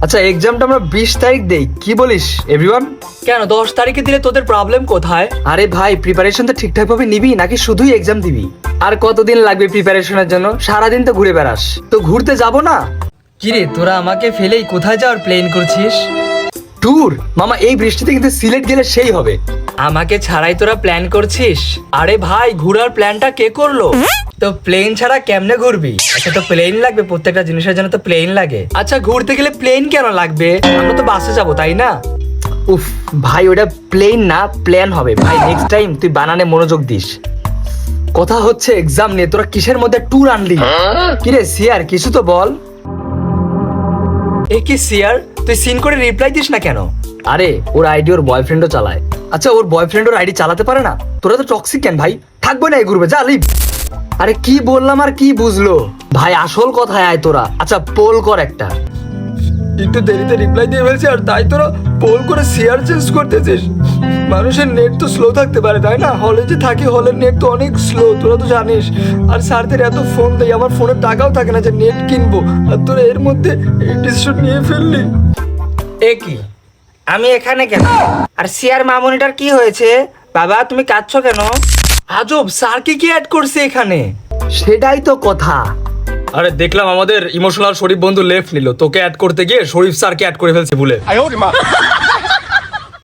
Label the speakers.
Speaker 1: আচ্ছা এক্সামটা আমরা 20 তারিখ দেই, কি বলিস এভরিওয়ান?
Speaker 2: কেন 10 তারিখে দিলে তোদের প্রবলেম কোথায়?
Speaker 1: আরে ভাই প্রিপারেশন তো ঠিকঠাক ভাবে নিবি নাকি শুধুই এক্সাম দিবি? আর কতদিন লাগবে প্রিপারেশনের জন্য? সারাদিন তো ঘুরে বেড়াস, তো ঘুরতে যাব না?
Speaker 2: কিরে তোরা আমাকে ফেলেই কোথায় যাওয়ার প্ল্যান করছিস?
Speaker 1: ট্যুর মামা, এই বৃষ্টিতে কিন্তু সিলেট গেলে সেই হবে।
Speaker 2: আমাকে ছাড়াই তোরা প্ল্যান করছিস? আরে ভাই ঘোরার প্ল্যানটা কে করলো? তো প্লেন ছাড়া কেমনে ঘুরবি? আচ্ছা তো প্লেন লাগবে, প্রত্যেকটা জিনিসের জন্য তো প্লেন লাগে। আচ্ছা ঘুরতে গেলে প্লেন কেন লাগবে? আমরা তো বাসে যাবো তাই না?
Speaker 1: উফ ভাই, ওটা প্লেন না প্ল্যান হবে ভাই। নেক্সট টাইম তুই বানানে মনোযোগ দিস। কথা হচ্ছে এক্সাম নিয়ে, তোরা কিসের মধ্যে ট্যুর আনলি? কিরে সিয়ার কিছু তো বল।
Speaker 2: এ কি সিয়ার, তুই সিন করে রিপ্লাই দিস না কেন?
Speaker 1: আরে ওর আইডি ওর বয়ফ্রেন্ডও চালায়। আচ্ছা ওর বয়ফ্রেন্ড ওর আইডি চালাতে পারে না? তোরা তো টক্সিক কেন ভাই? থাকবে না এই গ্রুপে, যা লিভ। আরে কি বললাম আর কি বুঝলো ভাই, আসল কথায় আয় তোরা। আচ্ছা পোল কর একটা।
Speaker 2: একটু দেরিতে রিপ্লাই দিয়ে ফেলছি আর তাই তোরা পোল করে শেয়ার চেঞ্জ করতেছিস। মানুষের নেট তো স্লো থাকতে পারে তাই না? হলে যে থাকি, হলের নেট তো অনেক স্লো, তোরা তো জানিস। আর স্যারদের এত ফোন দেয়, আমার ফোনের টাকাও থাকে না যে নেট কিনবো, আর তোরা এর মধ্যে এই ডিসিশন নিয়ে ফেললি। এ কি, আমি এখানে কেন? আর সিয়ার মামুনিটার কি হয়েছে? বাবা তুমি কাঁদছো কেন? আজব, স্যার কি অ্যাড করছে এখানে?
Speaker 1: সেটাই তো কথা।
Speaker 2: আরে দেখলাম আমাদের ইমোশনাল শরীফ বন্ধু লেফট নিল, তোকে অ্যাড করতে গিয়ে শরীফ স্যারকে অ্যাড করে ফেলছে ভুলে।